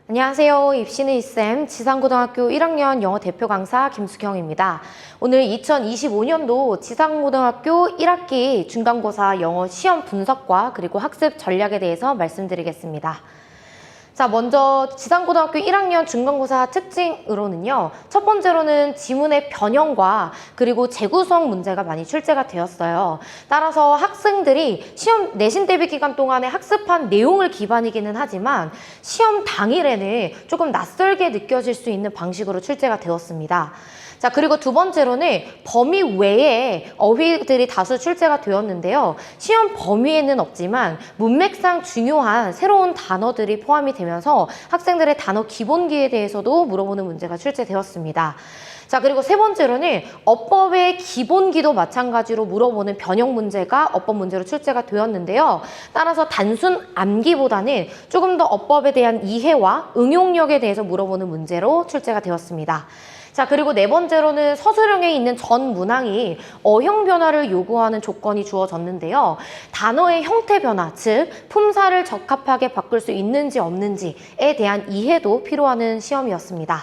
안녕하세요. 입시는 이쌤 지상고등학교 1학년 영어 대표 강사 김수경입니다. 오늘 2025년도 지상고등학교 1학기 중간고사 영어 시험 분석과 그리고 학습 전략에 대해서 말씀드리겠습니다. 자, 먼저 지상고등학교 1학년 중간고사 특징으로는요. 첫 번째로는 지문의 변형과 그리고 재구성 문제가 많이 출제가 되었어요. 따라서 학생들이 시험 내신 대비 기간 동안에 학습한 내용을 기반이기는 하지만 시험 당일에는 조금 낯설게 느껴질 수 있는 방식으로 출제가 되었습니다. 자, 그리고 두 번째로는 범위 외에 어휘들이 다수 출제가 되었는데요. 시험 범위에는 없지만 문맥상 중요한 새로운 단어들이 포함이 되면서 학생들의 단어 기본기에 대해서도 물어보는 문제가 출제되었습니다. 자, 그리고 세 번째로는 어법의 기본기도 마찬가지로 물어보는 변형 문제가 어법 문제로 출제가 되었는데요. 따라서 단순 암기보다는 조금 더 어법에 대한 이해와 응용력에 대해서 물어보는 문제로 출제가 되었습니다. 자, 그리고 네 번째로는 서술형에 있는 전 문항이 어형 변화를 요구하는 조건이 주어졌는데요. 단어의 형태 변화, 즉 품사를 적합하게 바꿀 수 있는지 없는지에 대한 이해도 필요하는 시험이었습니다.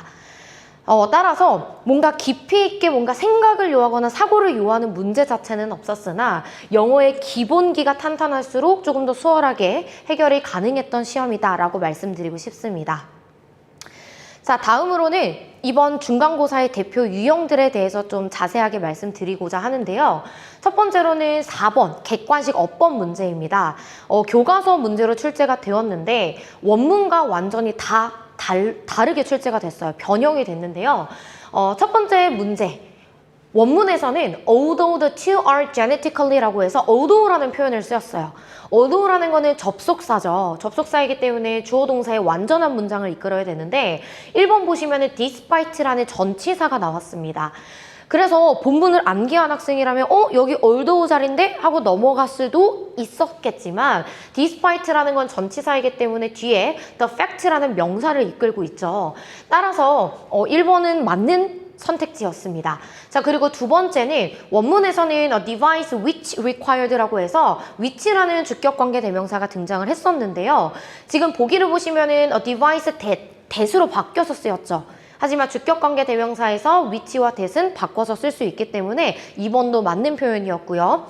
따라서 뭔가 깊이 있게 뭔가 생각을 요하거나 사고를 요하는 문제 자체는 없었으나 영어의 기본기가 탄탄할수록 조금 더 수월하게 해결이 가능했던 시험이다라고 말씀드리고 싶습니다. 자, 다음으로는 이번 중간고사의 대표 유형들에 대해서 좀 자세하게 말씀드리고자 하는데요. 첫 번째로는 4번 객관식 어법 문제입니다. 교과서 문제로 출제가 되었는데 원문과 완전히 다르게 출제가 됐어요. 변형이 됐는데요. 첫 번째 문제. 원문에서는 although the two are genetically라고 해서 although라는 표현을 쓰였어요. although라는 거는 접속사죠. 접속사이기 때문에 주어 동사의 완전한 문장을 이끌어야 되는데 1번 보시면은 despite라는 전치사가 나왔습니다. 그래서 본문을 암기한 학생이라면 여기 although 자리인데? 하고 넘어갈 수도 있었겠지만 despite라는 건 전치사이기 때문에 뒤에 the fact라는 명사를 이끌고 있죠. 따라서 1번은 맞는 선택지였습니다. 자, 그리고 두 번째는 원문에서는 a device which required라고 해서 which라는 주격관계 대명사가 등장을 했었는데요. 지금 보기를 보시면은 a device that으로 바뀌어서 쓰였죠. 하지만 주격관계 대명사에서 which와 that은 바꿔서 쓸 수 있기 때문에 2번도 맞는 표현이었고요.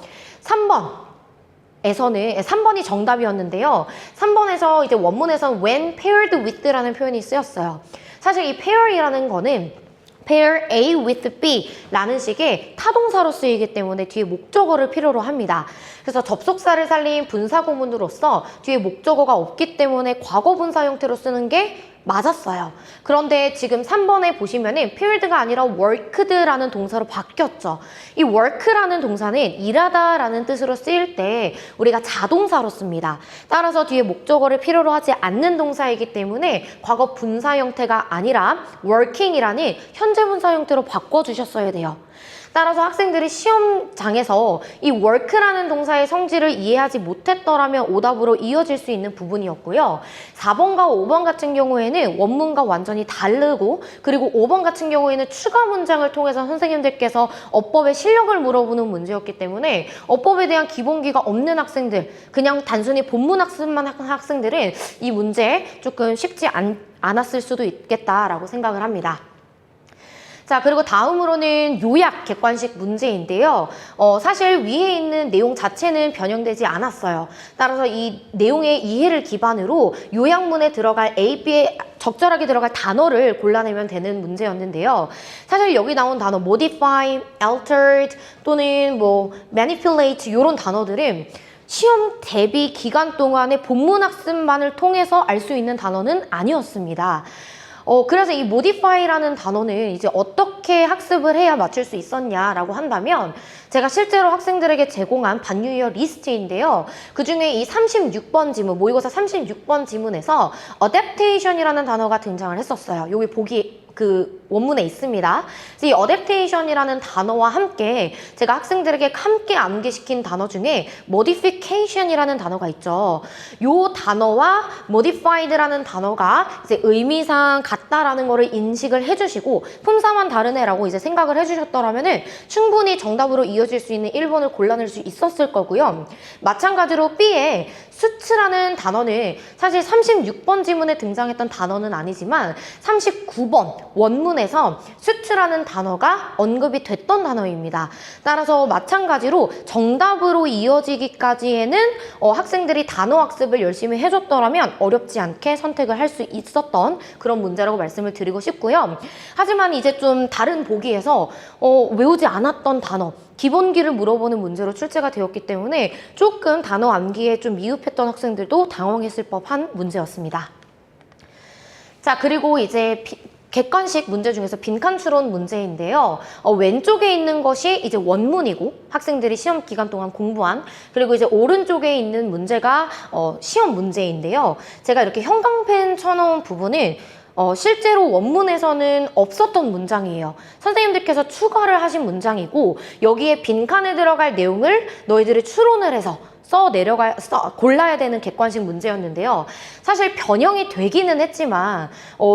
3번이 정답이었는데요. 3번에서 이제 원문에서 when paired with라는 표현이 쓰였어요. 사실 이 pair이라는 거는 pair A with B 라는 식의 타동사로 쓰이기 때문에 뒤에 목적어를 필요로 합니다. 그래서 접속사를 살린 분사구문으로서 뒤에 목적어가 없기 때문에 과거 분사 형태로 쓰는 게 맞았어요. 그런데 지금 3번에 보시면은 paired가 아니라 worked라는 동사로 바뀌었죠. 이 work라는 동사는 일하다 라는 뜻으로 쓰일 때 우리가 자동사로 씁니다. 따라서 뒤에 목적어를 필요로 하지 않는 동사이기 때문에 과거 분사 형태가 아니라 working이라는 현재 분사 형태로 바꿔주셨어야 돼요. 따라서 학생들이 시험장에서 이 work라는 동사의 성질을 이해하지 못했더라면 오답으로 이어질 수 있는 부분이었고요. 4번과 5번 같은 경우에는 원문과 완전히 다르고 그리고 5번 같은 경우에는 추가 문장을 통해서 선생님들께서 어법의 실력을 물어보는 문제였기 때문에 어법에 대한 기본기가 없는 학생들, 그냥 단순히 본문 학습만 한 학생들은 이 문제 조금 쉽지 않았을 수도 있겠다라고 생각을 합니다. 자, 그리고 다음으로는 요약 객관식 문제인데요. 사실 위에 있는 내용 자체는 변형되지 않았어요. 따라서 이 내용의 이해를 기반으로 요약문에 들어갈 A, B에 적절하게 들어갈 단어를 골라내면 되는 문제였는데요. 사실 여기 나온 단어 modify, altered 또는 manipulate 이런 단어들은 시험 대비 기간 동안의 본문 학습만을 통해서 알 수 있는 단어는 아니었습니다. 그래서 이 modify라는 단어는 이제 어떻게 학습을 해야 맞출 수 있었냐라고 한다면 제가 실제로 학생들에게 제공한 반유의어 리스트인데요. 그중에 이 36번 지문, 모의고사 36번 지문에서 adaptation이라는 단어가 등장을 했었어요. 여기 보기 원문에 있습니다. 그래서 이 adaptation이라는 단어와 함께 제가 학생들에게 함께 암기시킨 단어 중에 modification이라는 단어가 있죠. 이 단어와 modified라는 단어가 이제 의미상 같다라는 거를 인식을 해주시고 품사만 다르네라고 이제 생각을 해주셨더라면은 충분히 정답으로 이어질 수 있는 1번을 골라낼 수 있었을 거고요. 마찬가지로 B에 수치라는 단어는 사실 36번 지문에 등장했던 단어는 아니지만 39번 원문에서 수치라는 단어가 언급이 됐던 단어입니다. 따라서 마찬가지로 정답으로 이어지기까지에는 학생들이 단어 학습을 열심히 해줬더라면 어렵지 않게 선택을 할 수 있었던 그런 문제라고 말씀을 드리고 싶고요. 하지만 이제 좀 다른 보기에서 외우지 않았던 단어, 기본기를 물어보는 문제로 출제가 되었기 때문에 조금 단어 암기에 좀 미흡했던 학생들도 당황했을 법한 문제였습니다. 자, 그리고 이제 객관식 문제 중에서 빈칸 추론 문제인데요. 왼쪽에 있는 것이 이제 원문이고 학생들이 시험 기간 동안 공부한, 그리고 이제 오른쪽에 있는 문제가 시험 문제인데요. 제가 이렇게 형광펜 쳐놓은 부분은 실제로 원문에서는 없었던 문장이에요. 선생님들께서 추가를 하신 문장이고 여기에 빈칸에 들어갈 내용을 너희들이 추론을 해서 골라야 되는 객관식 문제였는데요. 사실 변형이 되기는 했지만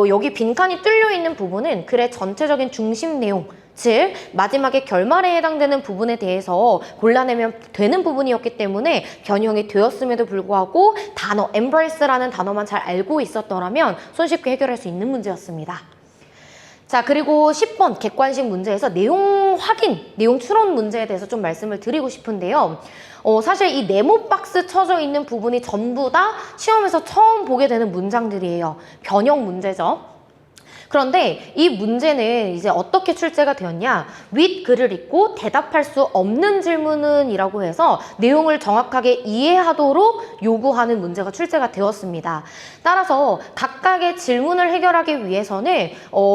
여기 빈칸이 뚫려 있는 부분은 글의 전체적인 중심 내용, 즉 마지막에 결말에 해당되는 부분에 대해서 골라내면 되는 부분이었기 때문에 변형이 되었음에도 불구하고 단어 embrace라는 단어만 잘 알고 있었더라면 손쉽게 해결할 수 있는 문제였습니다. 자, 그리고 10번 객관식 문제에서 내용 확인, 내용 추론 문제에 대해서 좀 말씀을 드리고 싶은데요. 사실 이 네모 박스 쳐져 있는 부분이 전부 다 시험에서 처음 보게 되는 문장들이에요. 변형 문제죠. 그런데 이 문제는 이제 어떻게 출제가 되었냐, 윗글을 읽고 대답할 수 없는 질문은 이라고 해서 내용을 정확하게 이해하도록 요구하는 문제가 출제가 되었습니다. 따라서 각각의 질문을 해결하기 위해서는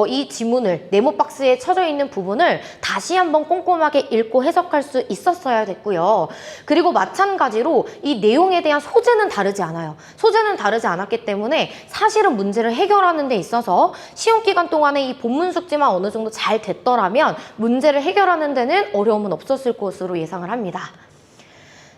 이 지문을 네모박스에 쳐져 있는 부분을 다시 한번 꼼꼼하게 읽고 해석할 수 있었어야 됐고요. 그리고 마찬가지로 이 내용에 대한 소재는 다르지 않아요. 소재는 다르지 않았기 때문에 사실은 문제를 해결하는 데 있어서 시험 기간 동안에 이 본문 숙지만 어느 정도 잘 됐더라면 문제를 해결하는 데는 어려움은 없었을 것으로 예상을 합니다.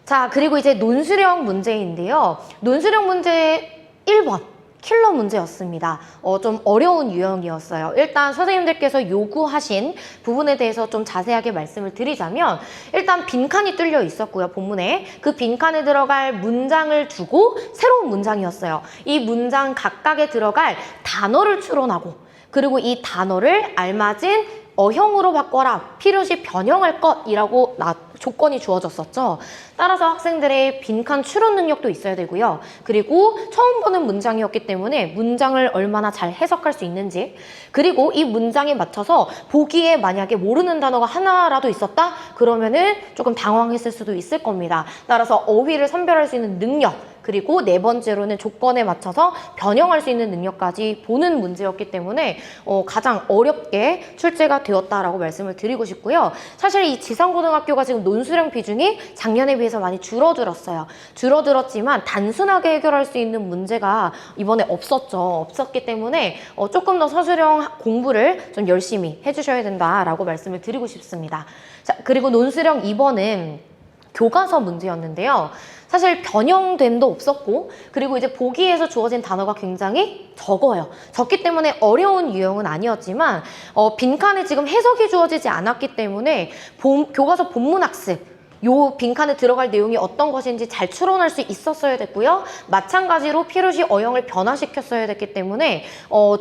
자, 그리고 이제 논술형 문제인데요. 논술형 문제 1번. 킬러 문제였습니다. 좀 어려운 유형이었어요. 일단 선생님들께서 요구하신 부분에 대해서 좀 자세하게 말씀을 드리자면 일단 빈칸이 뚫려 있었고요. 본문에 그 빈칸에 들어갈 문장을 두고 새로운 문장이었어요. 이 문장 각각에 들어갈 단어를 추론하고 그리고 이 단어를 알맞은 어형으로 바꿔라, 필요시 변형할 것이라고 조건이 주어졌었죠. 따라서 학생들의 빈칸 추론 능력도 있어야 되고요. 그리고 처음 보는 문장이었기 때문에 문장을 얼마나 잘 해석할 수 있는지, 그리고 이 문장에 맞춰서 보기에 만약에 모르는 단어가 하나라도 있었다? 그러면은 조금 당황했을 수도 있을 겁니다. 따라서 어휘를 선별할 수 있는 능력, 그리고 네 번째로는 조건에 맞춰서 변형할 수 있는 능력까지 보는 문제였기 때문에 가장 어렵게 출제가 되었다라고 말씀을 드리고 싶고요. 사실 이 지상고등학교가 지금 논술형 비중이 작년에 비해서 많이 줄어들었어요. 줄어들었지만 단순하게 해결할 수 있는 문제가 이번에 없었기 때문에 조금 더 서술형 공부를 좀 열심히 해주셔야 된다라고 말씀을 드리고 싶습니다. 자, 그리고 논술형 2번은 교과서 문제였는데요. 사실 변형됨도 없었고 그리고 이제 보기에서 주어진 단어가 굉장히 적어요. 적기 때문에 어려운 유형은 아니었지만 빈칸에 지금 해석이 주어지지 않았기 때문에 교과서 본문학습 요 빈칸에 들어갈 내용이 어떤 것인지 잘 추론할 수 있었어야 됐고요. 마찬가지로 필요시 어형을 변화시켰어야 됐기 때문에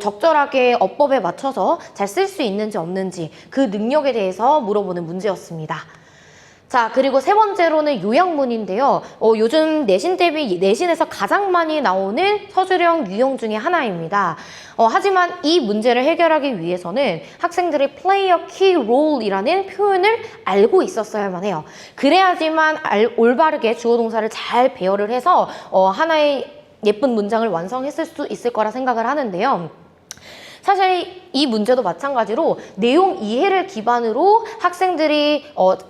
적절하게 어법에 맞춰서 잘 쓸 수 있는지 없는지 그 능력에 대해서 물어보는 문제였습니다. 자, 그리고 세 번째로는 요약문인데요. 요즘 내신 대비 내신에서 가장 많이 나오는 서술형 유형 중에 하나입니다. 하지만 이 문제를 해결하기 위해서는 학생들이 play a key role이라는 표현을 알고 있었어야만 해요. 그래야지만 올바르게 주어 동사를 잘 배열을 해서 하나의 예쁜 문장을 완성했을 수 있을 거라 생각을 하는데요. 사실 이 문제도 마찬가지로 내용 이해를 기반으로 학생들이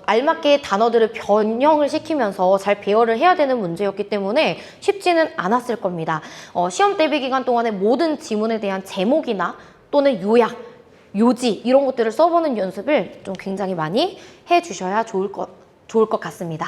알맞게 단어들을 변형을 시키면서 잘 배열을 해야 되는 문제였기 때문에 쉽지는 않았을 겁니다. 시험 대비 기간 동안에 모든 지문에 대한 제목이나 또는 요약, 요지 이런 것들을 써보는 연습을 좀 굉장히 많이 해주셔야 좋을 것 같습니다.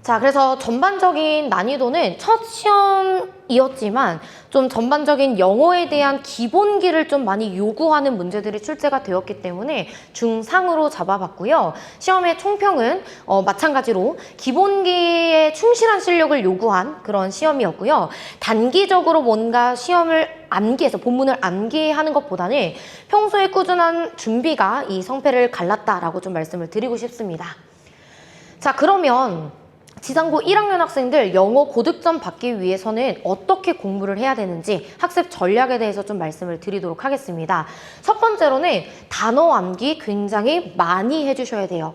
자, 그래서 전반적인 난이도는 첫 시험이었지만 좀 전반적인 영어에 대한 기본기를 좀 많이 요구하는 문제들이 출제가 되었기 때문에 중상으로 잡아봤고요. 시험의 총평은 마찬가지로 기본기에 충실한 실력을 요구한 그런 시험이었고요. 단기적으로 뭔가 시험을 암기해서 본문을 암기하는 것보다는 평소에 꾸준한 준비가 이 성패를 갈랐다라고 좀 말씀을 드리고 싶습니다. 자, 그러면 지상고 1학년 학생들 영어 고득점 받기 위해서는 어떻게 공부를 해야 되는지 학습 전략에 대해서 좀 말씀을 드리도록 하겠습니다. 첫 번째로는 단어 암기 굉장히 많이 해주셔야 돼요.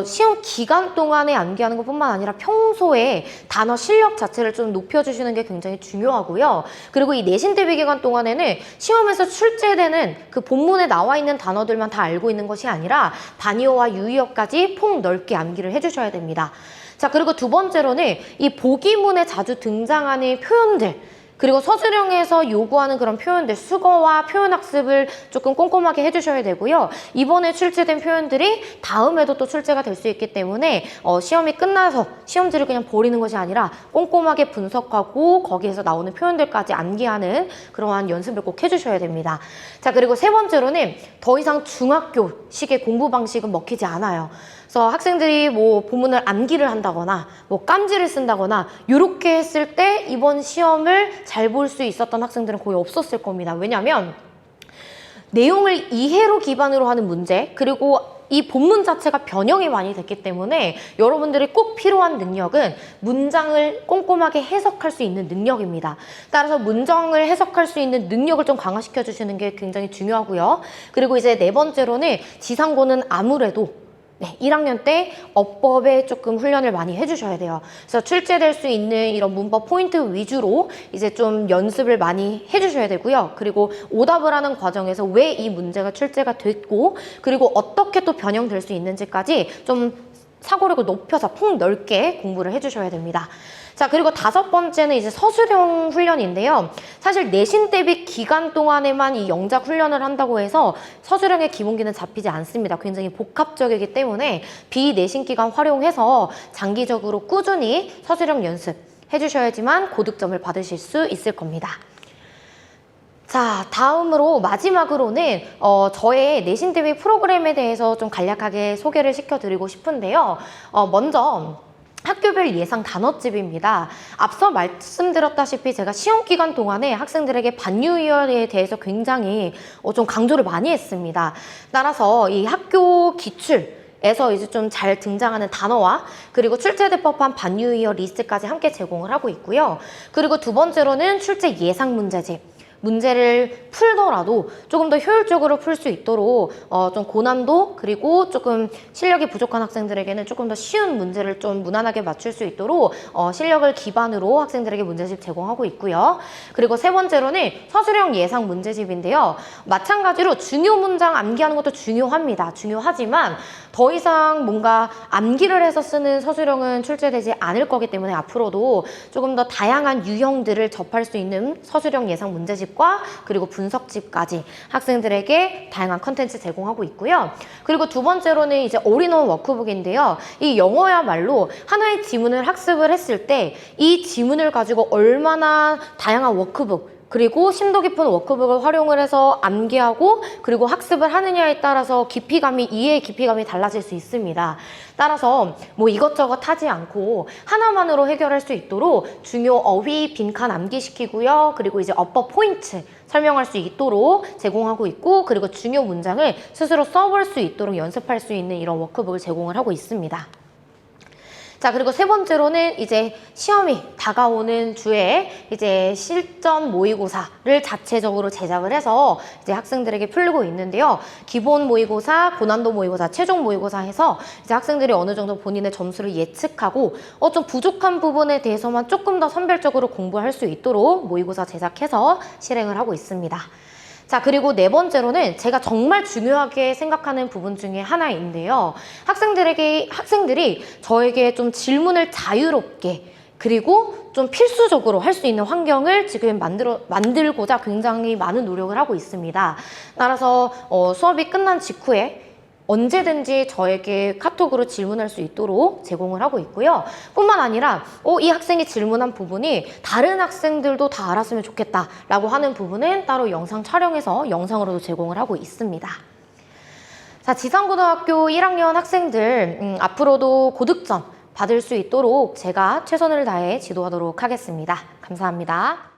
시험 기간 동안에 암기하는 것뿐만 아니라 평소에 단어 실력 자체를 좀 높여주시는 게 굉장히 중요하고요. 그리고 이 내신 대비 기간 동안에는 시험에서 출제되는 그 본문에 나와 있는 단어들만 다 알고 있는 것이 아니라 반의어와 유의어까지 폭넓게 암기를 해주셔야 됩니다. 자, 그리고 두 번째로는 이 보기문에 자주 등장하는 표현들, 그리고 서술형에서 요구하는 그런 표현들, 수거와 표현 학습을 조금 꼼꼼하게 해주셔야 되고요. 이번에 출제된 표현들이 다음에도 또 출제가 될 수 있기 때문에 시험이 끝나서 시험지를 그냥 버리는 것이 아니라 꼼꼼하게 분석하고 거기에서 나오는 표현들까지 암기하는 그러한 연습을 꼭 해주셔야 됩니다. 자, 그리고 세 번째로는 더 이상 중학교식의 공부 방식은 먹히지 않아요. 그래서 학생들이 뭐 본문을 암기를 한다거나 뭐 깜지를 쓴다거나 이렇게 했을 때 이번 시험을 잘 볼 수 있었던 학생들은 거의 없었을 겁니다. 왜냐하면 내용을 이해로 기반으로 하는 문제, 그리고 이 본문 자체가 변형이 많이 됐기 때문에 여러분들이 꼭 필요한 능력은 문장을 꼼꼼하게 해석할 수 있는 능력입니다. 따라서 문장을 해석할 수 있는 능력을 좀 강화시켜 주시는 게 굉장히 중요하고요. 그리고 이제 네 번째로는 지상고는 아무래도 1학년 때 어법에 조금 훈련을 많이 해주셔야 돼요. 그래서 출제될 수 있는 이런 문법 포인트 위주로 이제 좀 연습을 많이 해주셔야 되고요. 그리고 오답을 하는 과정에서 왜 이 문제가 출제가 됐고, 그리고 어떻게 또 변형될 수 있는지까지 좀 사고력을 높여서 폭넓게 공부를 해주셔야 됩니다. 자, 그리고 다섯 번째는 이제 서술형 훈련인데요. 사실 내신 대비 기간 동안에만 이 영작 훈련을 한다고 해서 서술형의 기본기는 잡히지 않습니다. 굉장히 복합적이기 때문에 비내신 기간 활용해서 장기적으로 꾸준히 서술형 연습 해주셔야지만 고득점을 받으실 수 있을 겁니다. 자, 다음으로 마지막으로는 저의 내신 대비 프로그램에 대해서 좀 간략하게 소개를 시켜드리고 싶은데요. 먼저 학교별 예상 단어집입니다. 앞서 말씀드렸다시피 제가 시험 기간 동안에 학생들에게 반유의어에 대해서 굉장히 좀 강조를 많이 했습니다. 따라서 이 학교 기출에서 이제 좀 잘 등장하는 단어와 그리고 출제될 법한 반유의어 리스트까지 함께 제공을 하고 있고요. 그리고 두 번째로는 출제 예상 문제집. 문제를 풀더라도 조금 더 효율적으로 풀 수 있도록 좀 고난도 그리고 조금 실력이 부족한 학생들에게는 조금 더 쉬운 문제를 좀 무난하게 맞출 수 있도록 실력을 기반으로 학생들에게 문제집 제공하고 있고요. 그리고 세 번째로는 서술형 예상 문제집인데요. 마찬가지로 중요 문장 암기하는 것도 중요합니다. 중요하지만 더 이상 뭔가 암기를 해서 쓰는 서술형은 출제되지 않을 거기 때문에 앞으로도 조금 더 다양한 유형들을 접할 수 있는 서술형 예상 문제집 그리고 분석집까지 학생들에게 다양한 컨텐츠 제공하고 있고요. 그리고 두 번째로는 이제 올인원 워크북인데요. 이 영어야말로 하나의 지문을 학습을 했을 때 이 지문을 가지고 얼마나 다양한 워크북 그리고 심도 깊은 워크북을 활용을 해서 암기하고 그리고 학습을 하느냐에 따라서 이해의 깊이감이 달라질 수 있습니다. 따라서 뭐 이것저것 하지 않고 하나만으로 해결할 수 있도록 중요 어휘 빈칸 암기시키고요. 그리고 이제 어법 포인트 설명할 수 있도록 제공하고 있고, 그리고 중요 문장을 스스로 써볼 수 있도록 연습할 수 있는 이런 워크북을 제공을 하고 있습니다. 자, 그리고 세 번째로는 이제 시험이 다가오는 주에 이제 실전 모의고사를 자체적으로 제작을 해서 이제 학생들에게 풀고 있는데요. 기본 모의고사, 고난도 모의고사, 최종 모의고사 해서 이제 학생들이 어느 정도 본인의 점수를 예측하고 좀 부족한 부분에 대해서만 조금 더 선별적으로 공부할 수 있도록 모의고사 제작해서 실행을 하고 있습니다. 자, 그리고 네 번째로는 제가 정말 중요하게 생각하는 부분 중에 하나인데요. 학생들이 저에게 좀 질문을 자유롭게 그리고 좀 필수적으로 할 수 있는 환경을 지금 만들고자 굉장히 많은 노력을 하고 있습니다. 따라서 수업이 끝난 직후에 언제든지 저에게 카톡으로 질문할 수 있도록 제공을 하고 있고요. 뿐만 아니라 이 학생이 질문한 부분이 다른 학생들도 다 알았으면 좋겠다 라고 하는 부분은 따로 영상 촬영해서 영상으로도 제공을 하고 있습니다. 자, 지상고등학교 1학년 학생들 앞으로도 고득점 받을 수 있도록 제가 최선을 다해 지도하도록 하겠습니다. 감사합니다.